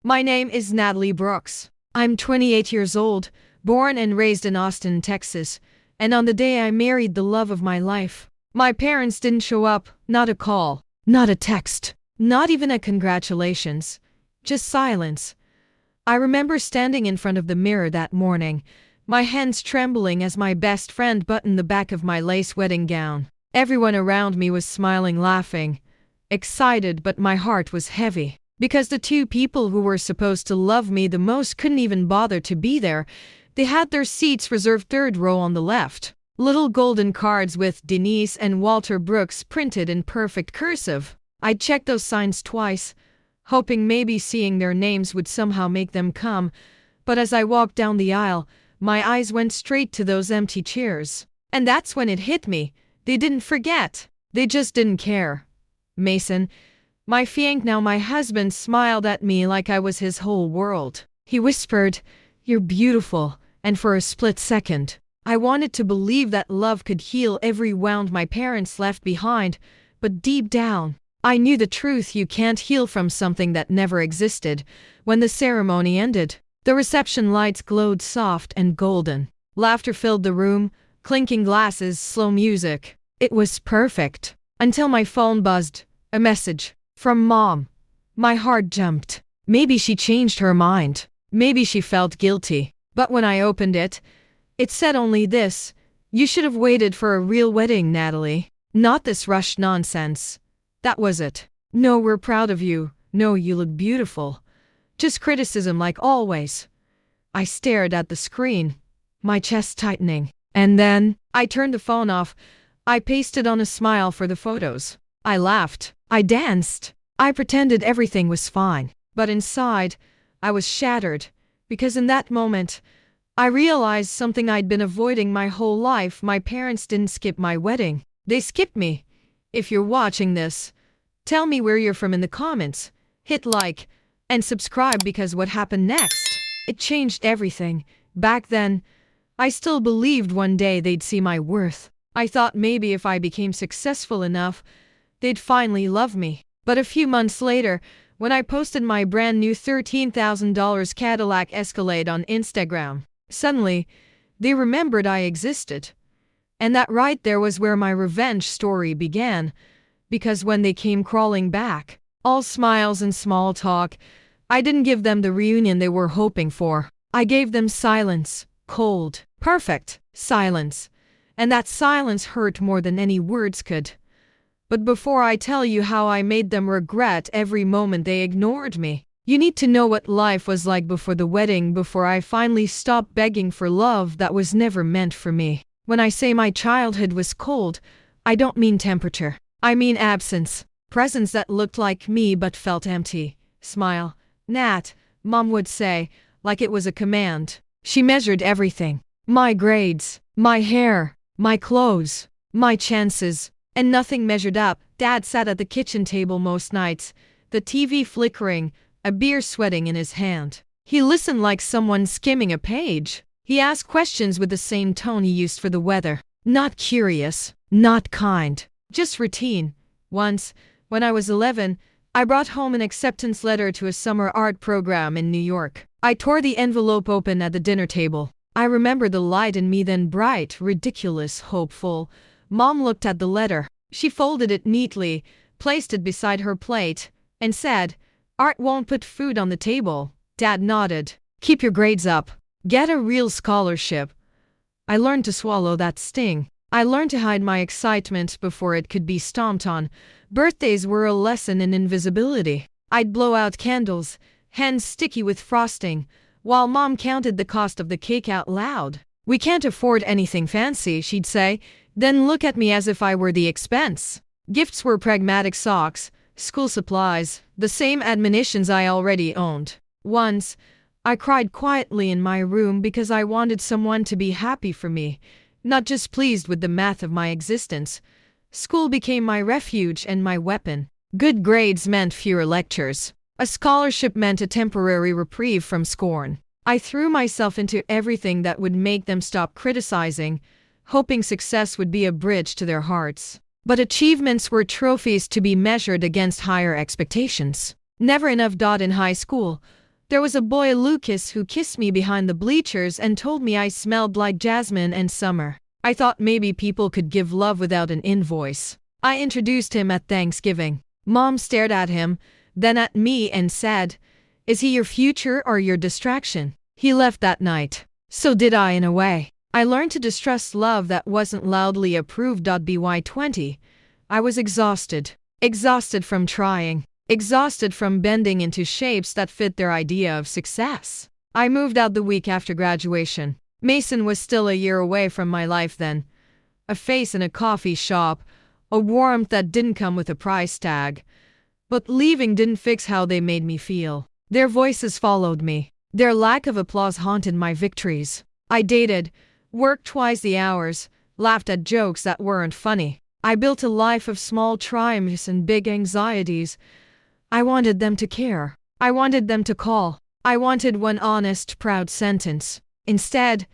My name is Natalie Brooks. I'm 28 years old, born and raised in Austin, Texas, and on the day I married the love of my life, my parents didn't show up, not a call, not a text, not even a congratulations, just silence. I remember standing in front of the mirror that morning, my hands trembling as my best friend buttoned the back of my lace wedding gown. Everyone around me was smiling, laughing, excited, but my heart was heavy. Because the two people who were supposed to love me the most couldn't even bother to be there. They had their seats reserved third row on the left. Little golden cards with Denise and Walter Brooks printed in perfect cursive. I checked those signs twice, hoping maybe seeing their names would somehow make them come, but as I walked down the aisle, my eyes went straight to those empty chairs. And that's when it hit me. They didn't forget. They just didn't care. Mason, my fiancé, now my husband, smiled at me like I was his whole world. He whispered, "You're beautiful," and for a split second, I wanted to believe that love could heal every wound my parents left behind, but deep down, I knew the truth: you can't heal from something that never existed. When the ceremony ended, the reception lights glowed soft and golden. Laughter filled the room, clinking glasses, slow music. It was perfect. Until my phone buzzed. A message. From Mom. My heart jumped. Maybe she changed her mind. Maybe she felt guilty. But when I opened it, it said only this: "You should have waited for a real wedding, Natalie. Not this rushed nonsense." That was it. No, "We're proud of you." No, "You look beautiful." Just criticism like always. I stared at the screen, my chest tightening. And then, I turned the phone off. I pasted on a smile for the photos. I laughed. I danced. I pretended everything was fine. But inside, I was shattered. Because in that moment, I realized something I'd been avoiding my whole life. My parents didn't skip my wedding. They skipped me. If you're watching this, tell me where you're from in the comments. Hit like and subscribe, because what happened next, it changed everything. Back then, I still believed one day they'd see my worth. I thought maybe if I became successful enough, they'd finally love me. But a few months later, when I posted my brand new $13,000 Cadillac Escalade on Instagram, suddenly, they remembered I existed. And that right there was where my revenge story began. Because when they came crawling back, all smiles and small talk, I didn't give them the reunion they were hoping for. I gave them silence. Cold, perfect silence. And that silence hurt more than any words could. But before I tell you how I made them regret every moment they ignored me, you need to know what life was like before the wedding, before I finally stopped begging for love that was never meant for me. When I say my childhood was cold, I don't mean temperature. I mean absence. Presence that looked like me but felt empty. Smile, Nat, Mom would say, like it was a command. She measured everything. My grades, my hair, my clothes, my chances. And nothing measured up. Dad sat at the kitchen table most nights, the TV flickering, a beer sweating in his hand. He listened like someone skimming a page. He asked questions with the same tone he used for the weather. Not curious, not kind, just routine. Once, when I was 11, I brought home an acceptance letter to a summer art program in New York. I tore the envelope open at the dinner table. I remember the light in me then, bright, ridiculous, hopeful. Mom looked at the letter. She folded it neatly, placed it beside her plate, and said, "Art won't put food on the table." Dad nodded. "Keep your grades up. Get a real scholarship." I learned to swallow that sting. I learned to hide my excitement before it could be stomped on. Birthdays were a lesson in invisibility. I'd blow out candles, hands sticky with frosting, while Mom counted the cost of the cake out loud. "We can't afford anything fancy," she'd say, then look at me as if I were the expense. Gifts were pragmatic socks, school supplies, the same admonitions I already owned. Once, I cried quietly in my room because I wanted someone to be happy for me, not just pleased with the math of my existence. School became my refuge and my weapon. Good grades meant fewer lectures. A scholarship meant a temporary reprieve from scorn. I threw myself into everything that would make them stop criticizing, hoping success would be a bridge to their hearts. But achievements were trophies to be measured against higher expectations. Never enough. In high school, There was a boy, Lucas, who kissed me behind the bleachers and told me I smelled like jasmine and summer. I thought maybe people could give love without an invoice. I introduced him at Thanksgiving. Mom stared at him, then at me and said, "Is he your future or your distraction?" He left that night. So did I, in a way. I learned to distrust love that wasn't loudly approved. By 20, I was exhausted. Exhausted from trying. Exhausted from bending into shapes that fit their idea of success. I moved out the week after graduation. Mason was still a year away from my life then. A face in a coffee shop, a warmth that didn't come with a price tag. But leaving didn't fix how they made me feel. Their voices followed me. Their lack of applause haunted my victories. I dated, worked twice the hours, laughed at jokes that weren't funny. I built a life of small triumphs and big anxieties. I wanted them to care. I wanted them to call. I wanted one honest, proud sentence. Instead,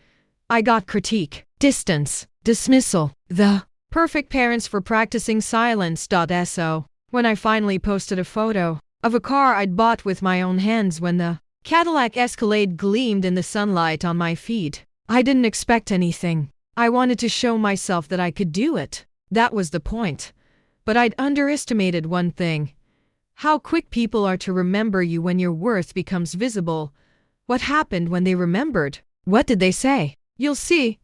I got critique, distance, dismissal. The perfect parents for practicing silence. So, when I finally posted a photo of a car I'd bought with my own hands when the Cadillac Escalade gleamed in the sunlight on my feed, I didn't expect anything. I wanted to show myself that I could do it. That was the point. But I'd underestimated one thing. How quick people are to remember you when your worth becomes visible. What happened when they remembered? What did they say? You'll see.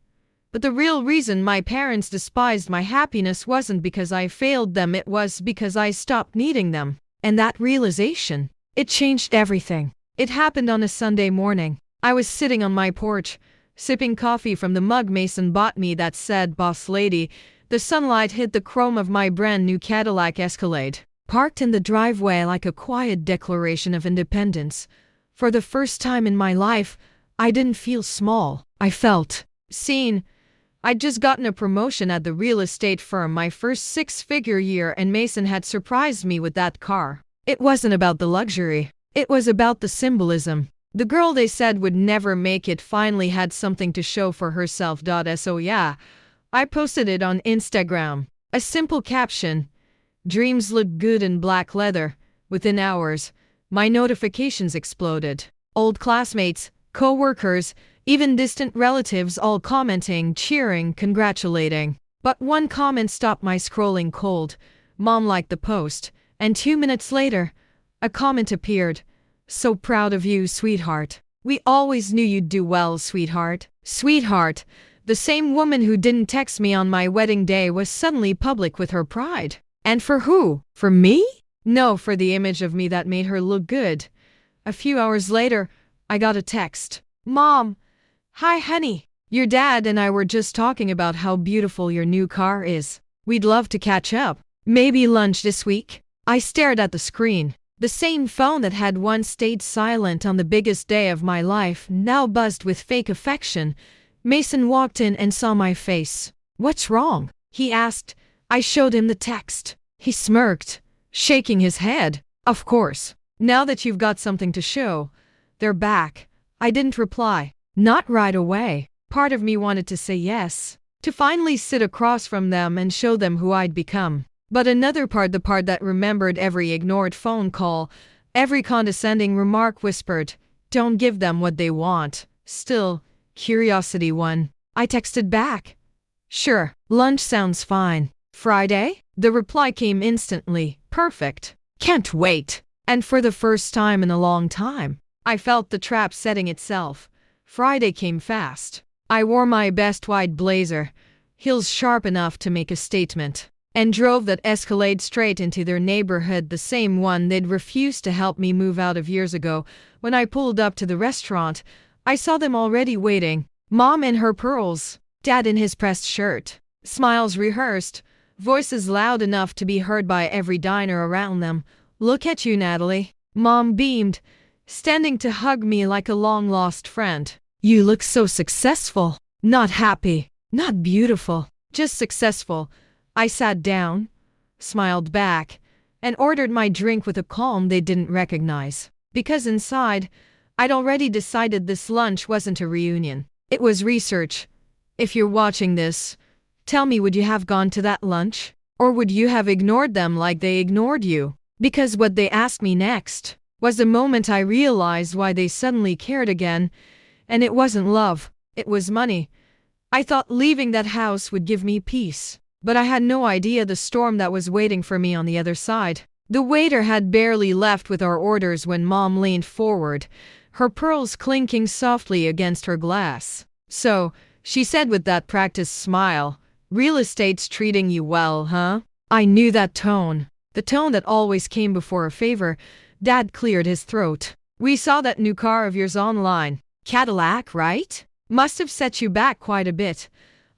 But the real reason my parents despised my happiness wasn't because I failed them, it was because I stopped needing them. And that realization, it changed everything. It happened on a Sunday morning. I was sitting on my porch, sipping coffee from the mug Mason bought me that said "Boss Lady." The sunlight hit the chrome of my brand new Cadillac Escalade, parked in the driveway like a quiet declaration of independence. For the first time in my life, I didn't feel small. I felt seen. I'd just gotten a promotion at the real estate firm, my first six-figure year, and Mason had surprised me with that car. It wasn't about the luxury. It was about the symbolism. The girl they said would never make it finally had something to show for herself. So yeah, I posted it on Instagram. A simple caption. Dreams look good in black leather. Within hours, my notifications exploded. Old classmates, co-workers, even distant relatives all commenting, cheering, congratulating. But one comment stopped my scrolling cold. Mom liked the post, and 2 minutes later, a comment appeared. "So proud of you, sweetheart. We always knew you'd do well, sweetheart." Sweetheart, the same woman who didn't text me on my wedding day, was suddenly public with her pride. And for who? For me? No, for the image of me that made her look good. A few hours later, I got a text. "Mom, hi honey. Your dad and I were just talking about how beautiful your new car is. We'd love to catch up. Maybe lunch this week." I stared at the screen. The same phone that had once stayed silent on the biggest day of my life now buzzed with fake affection. Mason walked in and saw my face. "What's wrong?" he asked. I showed him the text. He smirked, shaking his head. "Of course. Now that you've got something to show, they're back." I didn't reply. Not right away. Part of me wanted to say yes, to finally sit across from them and show them who I'd become. But another part, the part that remembered every ignored phone call, every condescending remark, whispered, "Don't give them what they want." Still, curiosity won. I texted back. "Sure, lunch sounds fine. Friday?" The reply came instantly. "Perfect. Can't wait." And for the first time in a long time, I felt the trap setting itself. Friday came fast. I wore my best white blazer, heels sharp enough to make a statement, and drove that Escalade straight into their neighborhood, the same one they'd refused to help me move out of years ago. When I pulled up to the restaurant, I saw them already waiting. Mom in her pearls, Dad in his pressed shirt. Smiles rehearsed, voices loud enough to be heard by every diner around them. "Look at you, Natalie." Mom beamed, standing to hug me like a long-lost friend. "You look so successful." Not happy, not beautiful, just successful. I sat down, smiled back, and ordered my drink with a calm they didn't recognize. Because inside, I'd already decided this lunch wasn't a reunion. It was research. If you're watching this, tell me, would you have gone to that lunch? Or would you have ignored them like they ignored you? Because what they asked me next was the moment I realized why they suddenly cared again. And it wasn't love, it was money. I thought leaving that house would give me peace, but I had no idea the storm that was waiting for me on the other side. The waiter had barely left with our orders when Mom leaned forward, her pearls clinking softly against her glass. "So," she said with that practiced smile, "real estate's treating you well, huh?" I knew that tone, the tone that always came before a favor. Dad cleared his throat. "We saw that new car of yours online. Cadillac, right? Must have set you back quite a bit."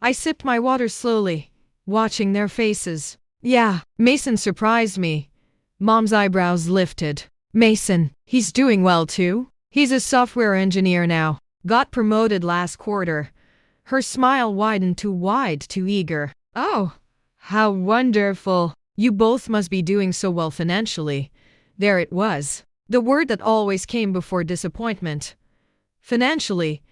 I sipped my water slowly, watching their faces. "Yeah." Mason surprised me. Mom's eyebrows lifted. "Mason, he's doing well too? He's a software engineer now. Got promoted last quarter." Her smile widened too wide, too eager. "Oh, how wonderful. You both must be doing so well financially." There it was, the word that always came before disappointment. Financially.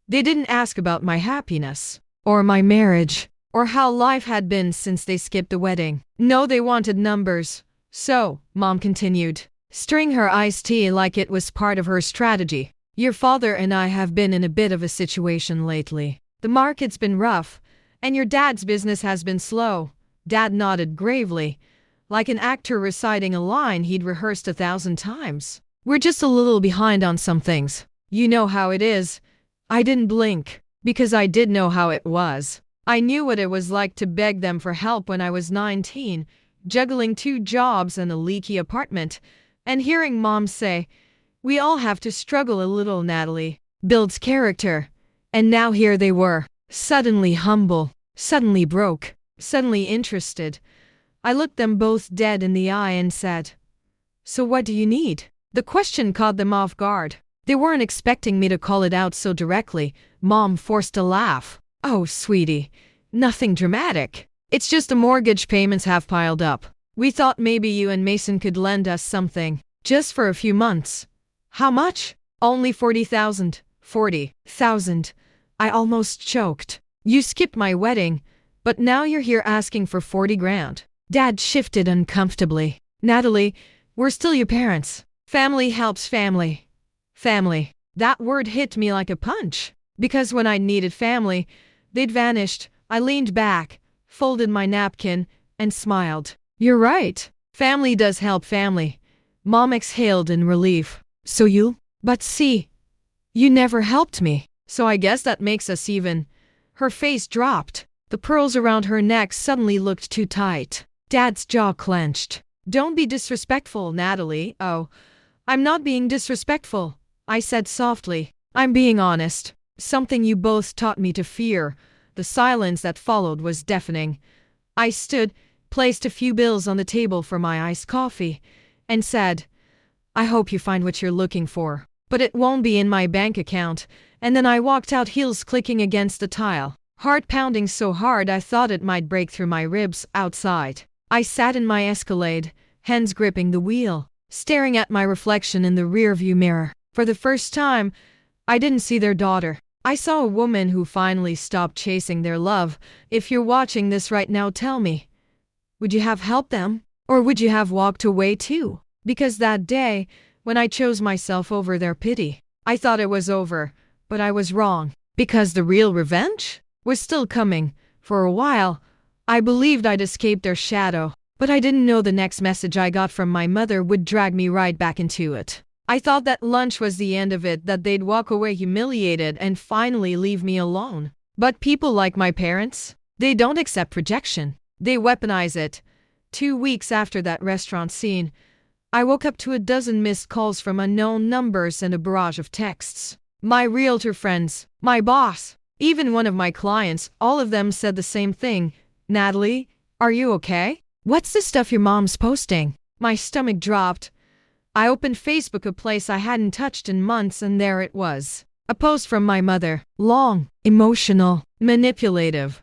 They didn't ask about my happiness, or my marriage, or how life had been since they skipped the wedding. No, they wanted numbers. "So," Mom continued, stirring her iced tea like it was part of her strategy, "your father and I have been in a bit of a situation lately. The market's been rough, and your dad's business has been slow." Dad nodded gravely, like an actor reciting a line he'd rehearsed 1,000 times. "We're just a little behind on some things. You know how it is." I didn't blink, because I did know how it was. I knew what it was like to beg them for help when I was 19, juggling 2 jobs and a leaky apartment, and hearing Mom say, "We all have to struggle a little, Natalie. Builds character." And now here they were, suddenly humble, suddenly broke, suddenly interested. I looked them both dead in the eye and said, "So what do you need?" The question caught them off guard. They weren't expecting me to call it out so directly. Mom forced a laugh. "Oh, sweetie, nothing dramatic. It's just the mortgage payments have piled up. We thought maybe you and Mason could lend us something, just for a few months." "How much?" "Only 40,000. 40,000. I almost choked. "You skipped my wedding, but now you're here asking for 40 grand. Dad shifted uncomfortably. "Natalie, we're still your parents. Family helps family." Family. That word hit me like a punch, because when I needed family, they'd vanished. I leaned back, folded my napkin, and smiled. "You're right. Family does help family." Mom exhaled in relief. "So you? But see, you never helped me. So I guess that makes us even." Her face dropped. The pearls around her neck suddenly looked too tight. Dad's jaw clenched. "Don't be disrespectful, Natalie." "Oh, I'm not being disrespectful," I said softly. "I'm being honest. Something you both taught me to fear." The silence that followed was deafening. I stood, placed a few bills on the table for my iced coffee, and said, "I hope you find what you're looking for, but it won't be in my bank account." And then I walked out, heels clicking against the tile, heart pounding so hard I thought it might break through my ribs. Outside, I sat in my Escalade, hands gripping the wheel, staring at my reflection in the rearview mirror. For the first time, I didn't see their daughter. I saw a woman who finally stopped chasing their love. If you're watching this right now, tell me, would you have helped them? Or would you have walked away too? Because that day, when I chose myself over their pity, I thought it was over, but I was wrong. Because the real revenge was still coming. For a while, I believed I'd escaped their shadow, but I didn't know the next message I got from my mother would drag me right back into it. I thought that lunch was the end of it, that they'd walk away humiliated and finally leave me alone. But people like my parents, they don't accept rejection. They weaponize it. 2 weeks after that restaurant scene, I woke up to a dozen missed calls from unknown numbers and a barrage of texts. My realtor friends, my boss, even one of my clients, all of them said the same thing. "Natalie, are you okay? What's the stuff your mom's posting?" My stomach dropped. I opened Facebook, a place I hadn't touched in months, and there it was. A post from my mother. Long, emotional, manipulative.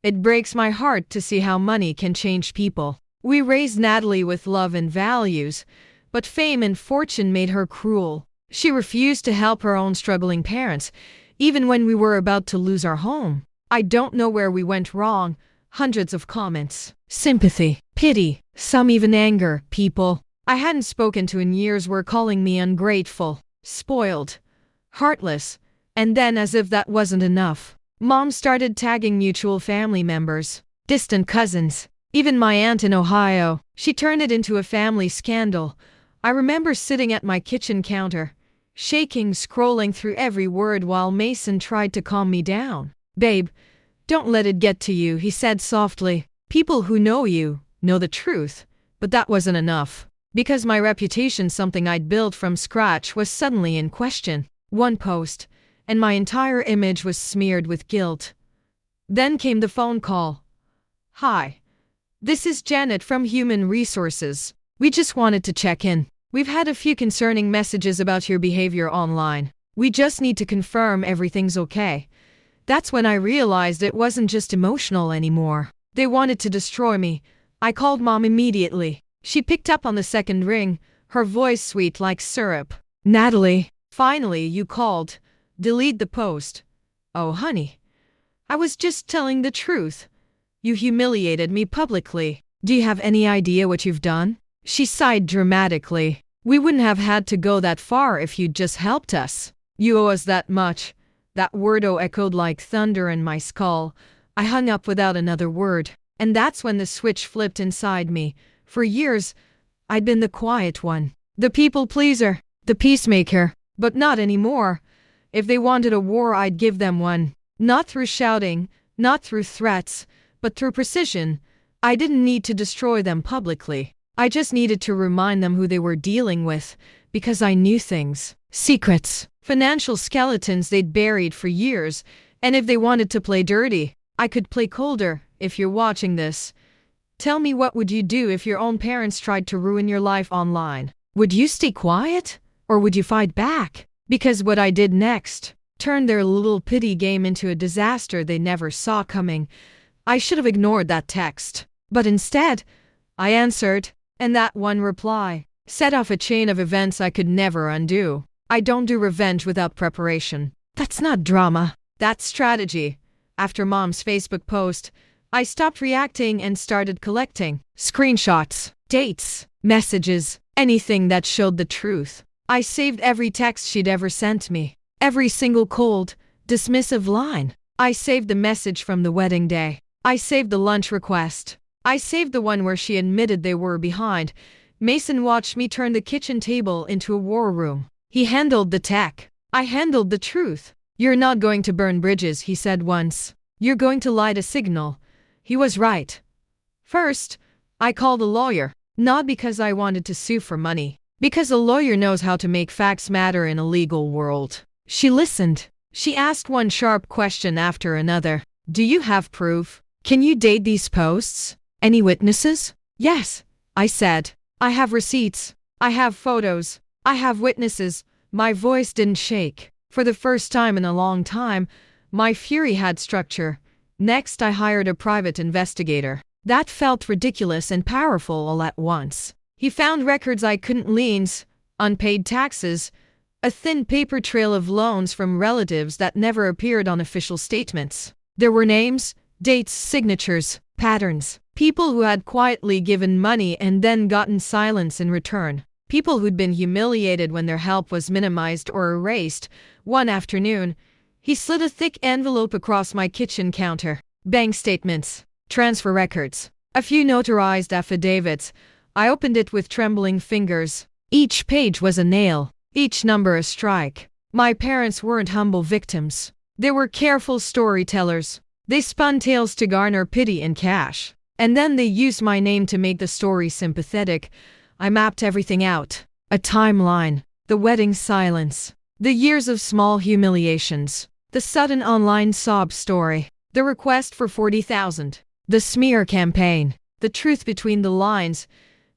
It breaks my heart to see how money can change people. We raised Natalie with love and values, but fame and fortune made her cruel. She refused to help her own struggling parents, even when we were about to lose our home. I don't know where we went wrong. Hundreds of comments. Sympathy, pity, some even anger. People I hadn't spoken to in years were calling me ungrateful, spoiled, heartless, and then as if that wasn't enough, Mom started tagging mutual family members, distant cousins, even my aunt in Ohio. She turned it into a family scandal. I remember sitting at my kitchen counter, shaking, scrolling through every word while Mason tried to calm me down. "Babe, don't let it get to you," he said softly. "People who know you know the truth." But that wasn't enough. Because my reputation, something I'd built from scratch, was suddenly in question. One post, and my entire image was smeared with guilt. Then came the phone call. "Hi. This is Janet from Human Resources. We just wanted to check in. We've had a few concerning messages about your behavior online. We just need to confirm everything's okay." That's when I realized it wasn't just emotional anymore. They wanted to destroy me. I called Mom immediately. She picked up on the second ring, her voice sweet like syrup. "Natalie, finally you called. Delete the post." "Oh, honey. I was just telling the truth. You humiliated me publicly. Do you have any idea what you've done?" She sighed dramatically. "We wouldn't have had to go that far if you'd just helped us. You owe us that much." That word echoed like thunder in my skull. I hung up without another word. And that's when the switch flipped inside me. For years, I'd been the quiet one, the people pleaser, the peacemaker. But not anymore. If they wanted a war, I'd give them one. Not through shouting, not through threats, but through precision. I didn't need to destroy them publicly. I just needed to remind them who they were dealing with, because I knew things. Secrets. Financial skeletons they'd buried for years. And if they wanted to play dirty, I could play colder. If you're watching this, tell me, what would you do if your own parents tried to ruin your life online? Would you stay quiet? Or would you fight back? Because what I did next turned their little pity game into a disaster they never saw coming. I should have ignored that text. But instead, I answered, and that one reply set off a chain of events I could never undo. I don't do revenge without preparation. That's not drama. That's strategy. After Mom's Facebook post, I stopped reacting and started collecting screenshots, dates, messages, anything that showed the truth. I saved every text she'd ever sent me, every single cold, dismissive line. I saved the message from the wedding day. I saved the lunch request. I saved the one where she admitted they were behind. Mason watched me turn the kitchen table into a war room. He handled the tech. I handled the truth. "You're not going to burn bridges," he said once. "You're going to light a signal." He was right. First, I called a lawyer, not because I wanted to sue for money, because a lawyer knows how to make facts matter in a legal world. She listened. She asked one sharp question after another. "Do you have proof? Can you date these posts? Any witnesses?" "Yes," I said. "I have receipts. I have photos. I have witnesses." My voice didn't shake. For the first time in a long time, my fury had structure. Next, I hired a private investigator. That felt ridiculous and powerful all at once. He found records I couldn't liens, unpaid taxes, a thin paper trail of loans from relatives that never appeared on official statements. There were names, dates, signatures, patterns. People who had quietly given money and then gotten silence in return. People who'd been humiliated when their help was minimized or erased. One afternoon, he slid a thick envelope across my kitchen counter. Bank statements, transfer records, a few notarized affidavits. I opened it with trembling fingers. Each page was a nail, each number a strike. My parents weren't humble victims. They were careful storytellers. They spun tales to garner pity and cash. And then they used my name to make the story sympathetic. I mapped everything out. A timeline, the wedding silence, the years of small humiliations, the sudden online sob story, the request for $40,000, the smear campaign, the truth between the lines.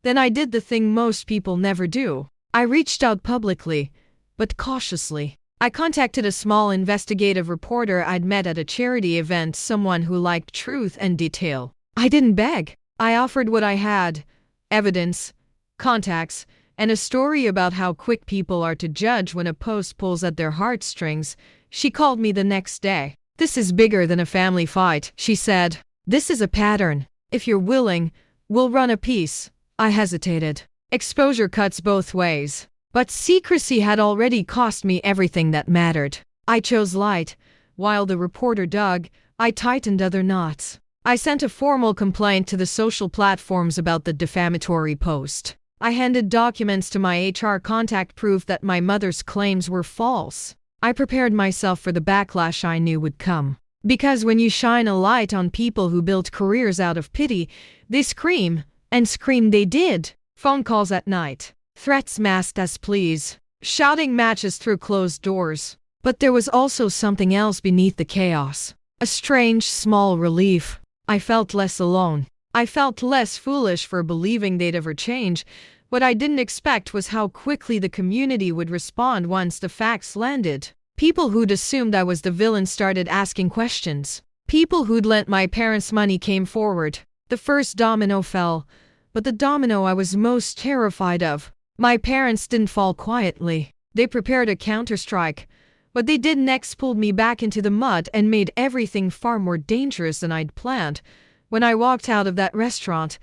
Then I did the thing most people never do. I reached out publicly, but cautiously. I contacted a small investigative reporter I'd met at a charity event, someone who liked truth and detail. I didn't beg. I offered what I had: evidence, contacts, and a story about how quick people are to judge when a post pulls at their heartstrings. She called me the next day. "This is bigger than a family fight," she said. "This is a pattern. If you're willing, we'll run a piece." I hesitated. Exposure cuts both ways. But secrecy had already cost me everything that mattered. I chose light. While the reporter dug, I tightened other knots. I sent a formal complaint to the social platforms about the defamatory post. I handed documents to my HR contact proof that my mother's claims were false. I prepared myself for the backlash I knew would come. Because when you shine a light on people who built careers out of pity, they scream, and scream they did. Phone calls at night. Threats masked as pleas. Shouting matches through closed doors. But there was also something else beneath the chaos. A strange, small relief. I felt less alone. I felt less foolish for believing they'd ever change. What I didn't expect was how quickly the community would respond once the facts landed. People who'd assumed I was the villain started asking questions. People who'd lent my parents money came forward. The first domino fell, but the domino I was most terrified of. My parents didn't fall quietly. They prepared a counterstrike. What they did next pulled me back into the mud and made everything far more dangerous than I'd planned. When I walked out of that restaurant,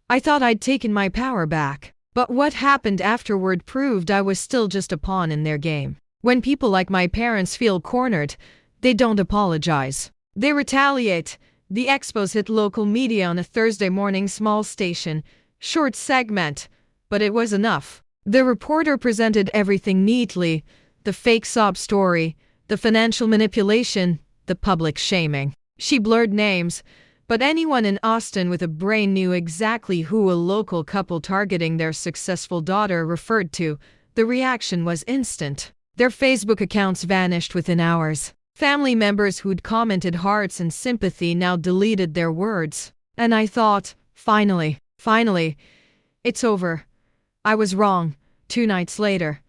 I thought I'd taken my power back. But what happened afterward proved I was still just a pawn in their game. When people like my parents feel cornered, they don't apologize. They retaliate. The expos hit local media on a Thursday morning, small station. Short segment, but it was enough. The reporter presented everything neatly. The fake sob story, the financial manipulation, the public shaming. She blurred names, but anyone in Austin with a brain knew exactly who a local couple targeting their successful daughter referred to. The reaction was instant. Their Facebook accounts vanished within hours. Family members who'd commented hearts and sympathy now deleted their words. And I thought, finally, it's over. I was wrong. 2 nights later,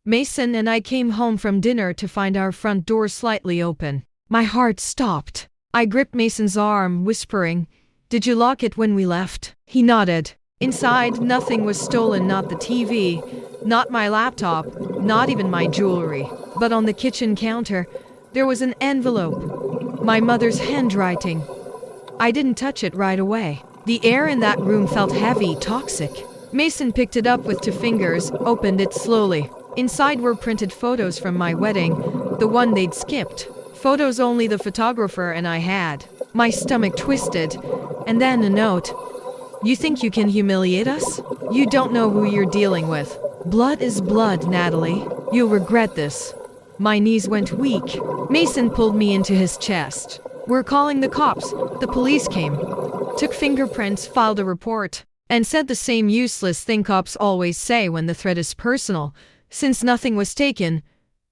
Mason and I came home from dinner to find our front door slightly open. My heart stopped. I gripped Mason's arm, whispering, "Did you lock it when we left?" He nodded. Inside, nothing was stolen, not the TV, not my laptop, not even my jewelry. But on the kitchen counter, there was an envelope. My mother's handwriting. I didn't touch it right away. The air in that room felt heavy, toxic. Mason picked it up with 2 fingers, opened it slowly. Inside were printed photos from my wedding, the one they'd skipped. Photos only the photographer and I had. My stomach twisted. And then a note. "You think you can humiliate us? You don't know who you're dealing with. Blood is blood, Natalie. You'll regret this." My knees went weak. Mason pulled me into his chest. "We're calling the cops." The police came. Took fingerprints, filed a report, and said the same useless thing cops always say when the threat is personal. Since nothing was taken,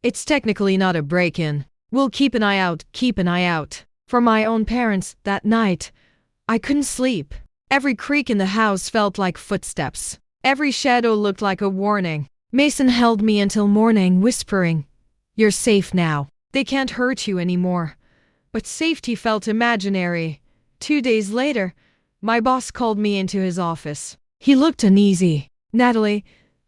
it's technically not a break-in. We'll keep an eye out. For my own parents, that night, I couldn't sleep. Every creak in the house felt like footsteps. Every shadow looked like a warning. Mason held me until morning, whispering, "You're safe now. They can't hurt you anymore." But safety felt imaginary. 2 days later, my boss called me into his office. He looked uneasy. "Natalie,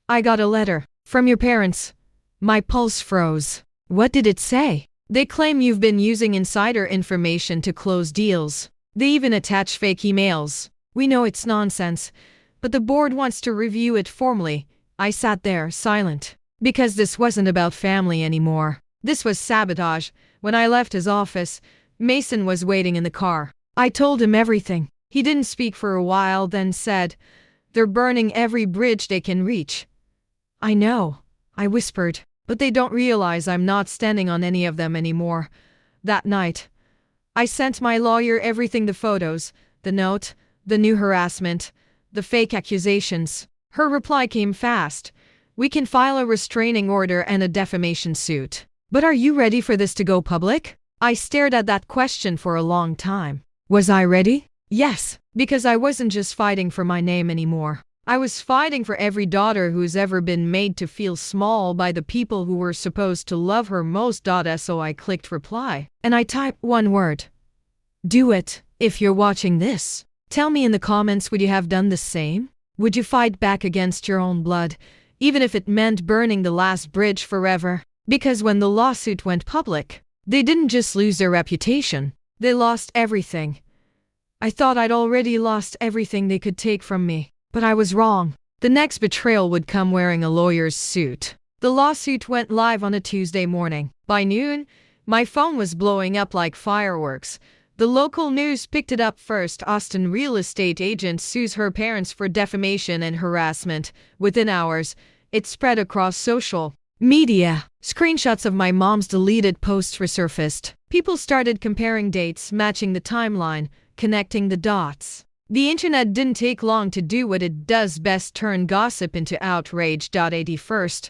I got a letter. From your parents." My pulse froze. "What did it say?" "They claim you've been using insider information to close deals. They even attach fake emails. We know it's nonsense, but the board wants to review it formally." I sat there, silent. Because this wasn't about family anymore. This was sabotage. When I left his office, Mason was waiting in the car. I told him everything. He didn't speak for a while, then said, "They're burning every bridge they can reach." "I know," I whispered, "but they don't realize I'm not standing on any of them anymore." That night, I sent my lawyer everything, the photos, the note, the new harassment, the fake accusations. Her reply came fast. "We can file a restraining order and a defamation suit." "But are you ready for this to go public?" I stared at that question for a long time. Was I ready? Yes, because I wasn't just fighting for my name anymore. I was fighting for every daughter who's ever been made to feel small by the people who were supposed to love her most. So I clicked reply, and I typed 1 word. Do it. If you're watching this, tell me in the comments, would you have done the same? Would you fight back against your own blood, even if it meant burning the last bridge forever? Because when the lawsuit went public, they didn't just lose their reputation, they lost everything. I thought I'd already lost everything they could take from me, but I was wrong. The next betrayal would come wearing a lawyer's suit. The lawsuit went live on a Tuesday morning. By noon, my phone was blowing up like fireworks. The local news picked it up first. Austin real estate agent sues her parents for defamation and harassment. Within hours, it spread across social media. Screenshots of my mom's deleted posts resurfaced. People started comparing dates, matching the timeline, connecting the dots. The internet didn't take long to do what it does best: turn gossip into outrage. At first,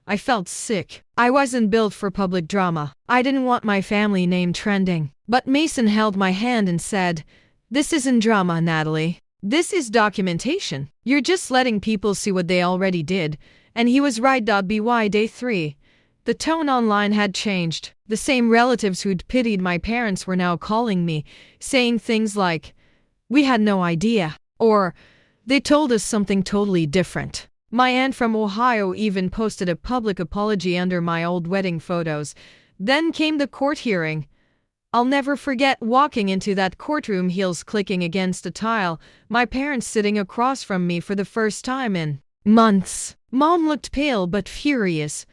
I felt sick. I wasn't built for public drama. I didn't want my family name trending. But Mason held my hand and said, "This isn't drama, Natalie. This is documentation. You're just letting people see what they already did." And he was right. By day 3, the tone online had changed. The same relatives who'd pitied my parents were now calling me, saying things like, "We had no idea," or "They told us something totally different." My aunt from Ohio even posted a public apology under my old wedding photos. Then came the court hearing. I'll never forget walking into that courtroom, heels clicking against a tile, my parents sitting across from me for the first time in months. Mom looked pale but furious,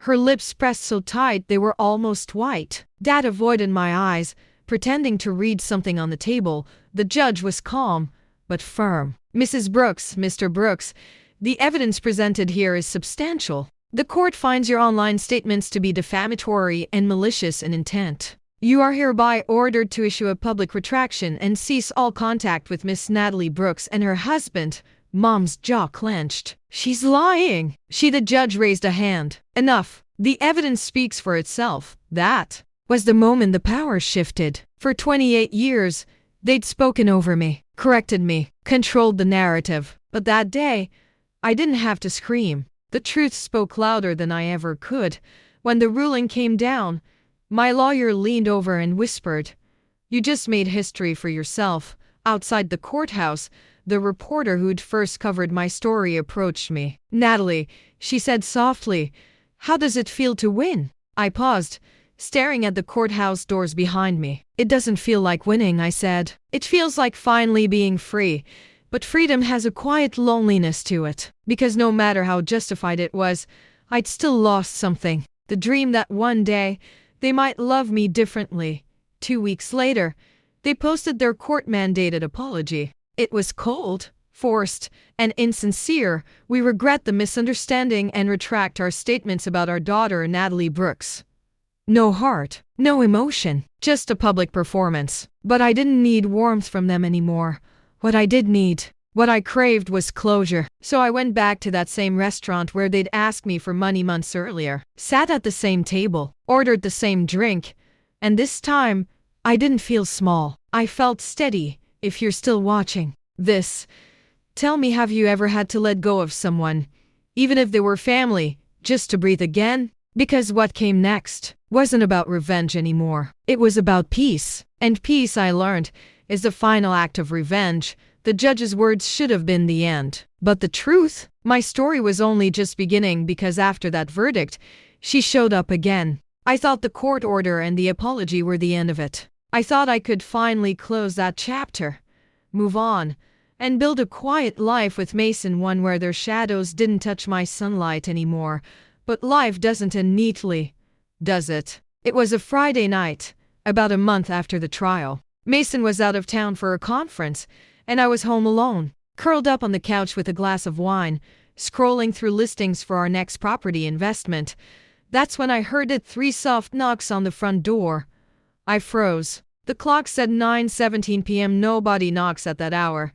her lips pressed so tight they were almost white. Dad avoided my eyes, pretending to read something on the table. The judge was calm but firm. "Mrs. Brooks, Mr. Brooks, the evidence presented here is substantial. The court finds your online statements to be defamatory and malicious in intent. You are hereby ordered to issue a public retraction and cease all contact with Miss Natalie Brooks and her husband." Mom's jaw clenched. "She's lying." The judge raised a hand. "Enough. The evidence speaks for itself." That was the moment the power shifted. For 28 years, they'd spoken over me, corrected me, controlled the narrative. But that day, I didn't have to scream. The truth spoke louder than I ever could. When the ruling came down, my lawyer leaned over and whispered, "You just made history for yourself." Outside the courthouse, the reporter who'd first covered my story approached me. "Natalie," she said softly, "how does it feel to win?" I paused, staring at the courthouse doors behind me. "It doesn't feel like winning," I said. "It feels like finally being free. But freedom has a quiet loneliness to it, because no matter how justified it was, I'd still lost something. The dream that one day they might love me differently." 2 weeks later, they posted their court-mandated apology. It was cold, forced, and insincere. "We regret the misunderstanding and retract our statements about our daughter, Natalie Brooks." No heart, no emotion, just a public performance. But I didn't need warmth from them anymore. What I did need, what I craved, was closure. So I went back to that same restaurant where they'd asked me for money months earlier, sat at the same table, ordered the same drink, and this time, I didn't feel small. I felt steady. If you're still watching this, tell me, have you ever had to let go of someone, even if they were family, just to breathe again? Because what came next wasn't about revenge anymore. It was about peace. And peace, I learned, is the final act of revenge. The judge's words should have been the end. But the truth? My story was only just beginning, because after that verdict, she showed up again. I thought the court order and the apology were the end of it. I thought I could finally close that chapter, move on, and build a quiet life with Mason, one where their shadows didn't touch my sunlight anymore. But life doesn't end neatly, does it? It was a Friday night, about a month after the trial. Mason was out of town for a conference, and I was home alone, curled up on the couch with a glass of wine, scrolling through listings for our next property investment. That's when I heard 3 soft knocks on the front door. I froze. The clock said 9:17 p.m. Nobody knocks at that hour.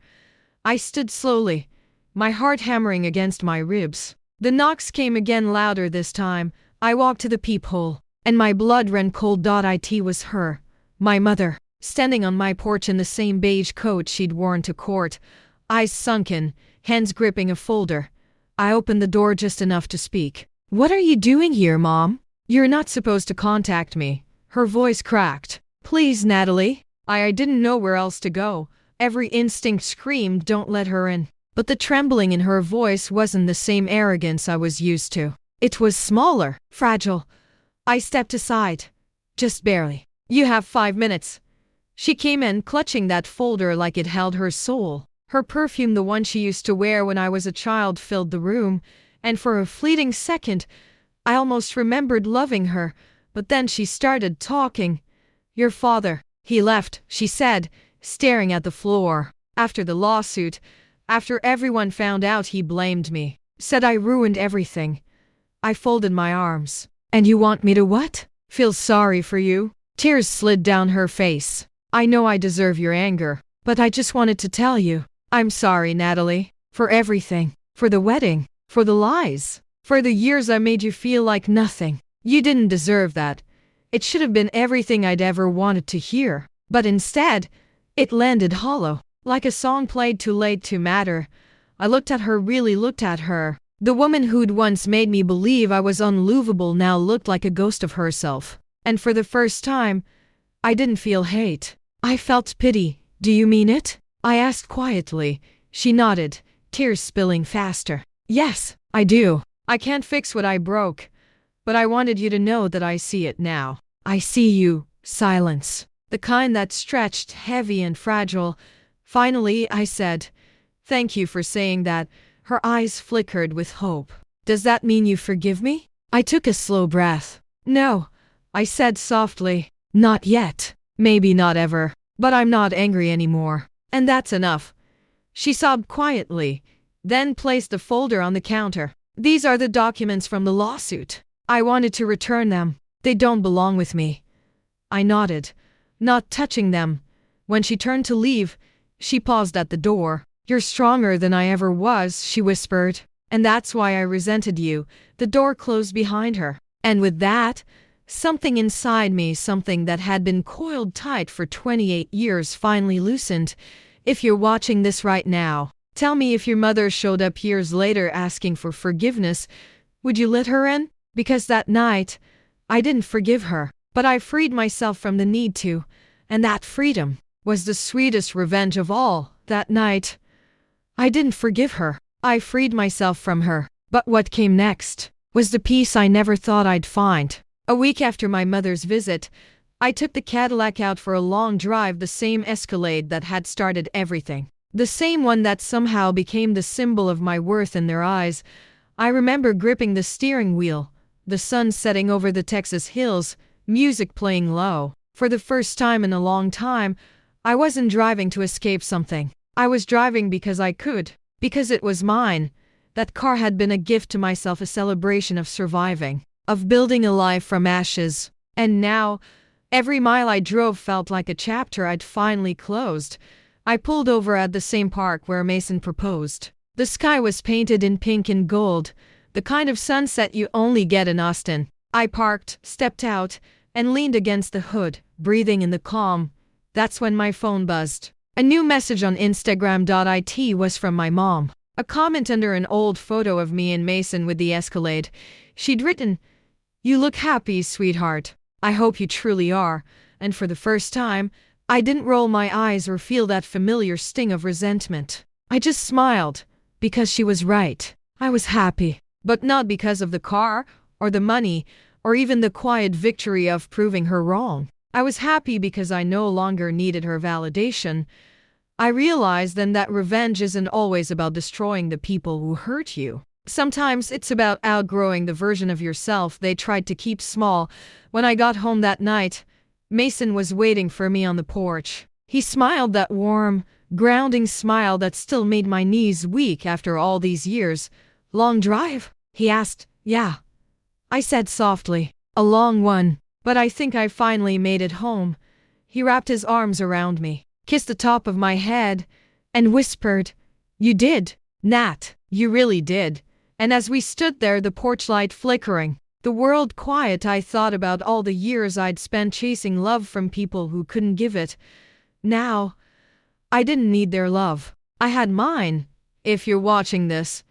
I stood slowly, my heart hammering against my ribs. The knocks came again, louder this time. I walked to the peephole, and my blood ran cold. It was her, my mother, standing on my porch in the same beige coat she'd worn to court, eyes sunken, hands gripping a folder. I opened the door just enough to speak. "What are you doing here, Mom? You're not supposed to contact me." Her voice cracked. "Please, Natalie." I didn't know where else to go. Every instinct screamed, "Don't let her in." But the trembling in her voice wasn't the same arrogance I was used to. It was smaller, fragile. I stepped aside. Just barely. "You have 5 minutes." She came in, clutching that folder like it held her soul. Her perfume, the one she used to wear when I was a child, filled the room, and for a fleeting second, I almost remembered loving her, but then she started talking. Your father, he left, she said, staring at the floor. After the lawsuit, after everyone found out, he blamed me, said I ruined everything. I folded my arms. And you want me to what? Feel sorry for you? Tears slid down her face. I know I deserve your anger, but I just wanted to tell you. I'm sorry, Natalie, for everything, for the wedding, for the lies, for the years I made you feel like nothing. You didn't deserve that. It should have been everything I'd ever wanted to hear, but instead, it landed hollow, like a song played too late to matter. I looked at her, really looked at her. The woman who'd once made me believe I was unlovable now looked like a ghost of herself. And for the first time, I didn't feel hate. I felt pity. Do you mean it? I asked quietly. She nodded, tears spilling faster. Yes, I do. I can't fix what I broke, but I wanted you to know that I see it now. I see you. Silence. The kind that stretched, heavy and fragile. Finally, I said, thank you for saying that. Her eyes flickered with hope. Does that mean you forgive me? I took a slow breath. No, I said softly. Not yet. Maybe not ever. But I'm not angry anymore. And that's enough. She sobbed quietly, then placed the folder on the counter. These are the documents from the lawsuit. I wanted to return them. They don't belong with me. I nodded, not touching them. When she turned to leave, she paused at the door. You're stronger than I ever was, she whispered. And that's why I resented you. The door closed behind her. And with that, something inside me, something that had been coiled tight for 28 years, finally loosened. If you're watching this right now, tell me, if your mother showed up years later asking for forgiveness, would you let her in? Because that night, I didn't forgive her, but I freed myself from the need to. And that freedom was the sweetest revenge of all. That night, I didn't forgive her. I freed myself from her. But what came next was the peace I never thought I'd find. A week after my mother's visit, I took the Cadillac out for a long drive, the same Escalade that had started everything. The same one that somehow became the symbol of my worth in their eyes. I remember gripping the steering wheel, the sun setting over the Texas hills, music playing low. For the first time in a long time, I wasn't driving to escape something. I was driving because I could, because it was mine. That car had been a gift to myself, a celebration of surviving, of building a life from ashes. And now, every mile I drove felt like a chapter I'd finally closed. I pulled over at the same park where Mason proposed. The sky was painted in pink and gold, the kind of sunset you only get in Austin. I parked, stepped out, and leaned against the hood, breathing in the calm. That's when my phone buzzed. A new message on Instagram.it was from my mom. A comment under an old photo of me and Mason with the Escalade. She'd written, "You look happy, sweetheart. I hope you truly are." And for the first time, I didn't roll my eyes or feel that familiar sting of resentment. I just smiled, because she was right. I was happy, but not because of the car, or the money, or even the quiet victory of proving her wrong. I was happy because I no longer needed her validation. I realized then that revenge isn't always about destroying the people who hurt you. Sometimes it's about outgrowing the version of yourself they tried to keep small. When I got home that night, Mason was waiting for me on the porch. He smiled, that warm, grounding smile that still made my knees weak after all these years. Long drive? He asked. Yeah, I said softly. A long one. But I think I finally made it home. He wrapped his arms around me, kissed the top of my head, and whispered, "You did, Nat, you really did." And as we stood there, the porch light flickering, the world quiet, I thought about all the years I'd spent chasing love from people who couldn't give it. Now, I didn't need their love. I had mine. If you're watching this,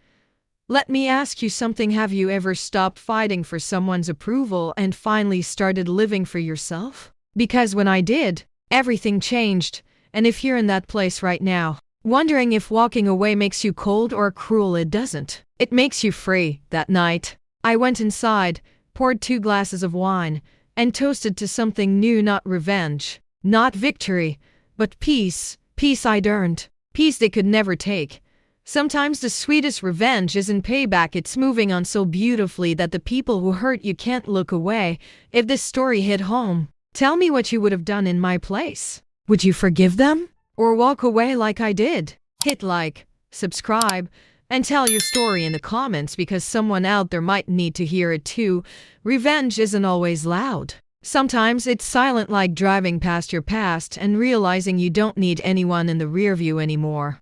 let me ask you something. Have you ever stopped fighting for someone's approval and finally started living for yourself? Because when I did, everything changed. And if you're in that place right now, wondering if walking away makes you cold or cruel, it doesn't. It makes you free. That night, I went inside, poured 2 glasses of wine, and toasted to something new. Not revenge, not victory, but peace. Peace I'd earned. peace they could never take. Sometimes the sweetest revenge isn't payback, it's moving on so beautifully that the people who hurt you can't look away. If this story hit home, tell me what you would have done in my place. Would you forgive them? Or walk away like I did? Hit like, subscribe, and tell your story in the comments because someone out there might need to hear it too. Revenge isn't always loud. Sometimes it's silent, like driving past your past and realizing you don't need anyone in the rearview anymore.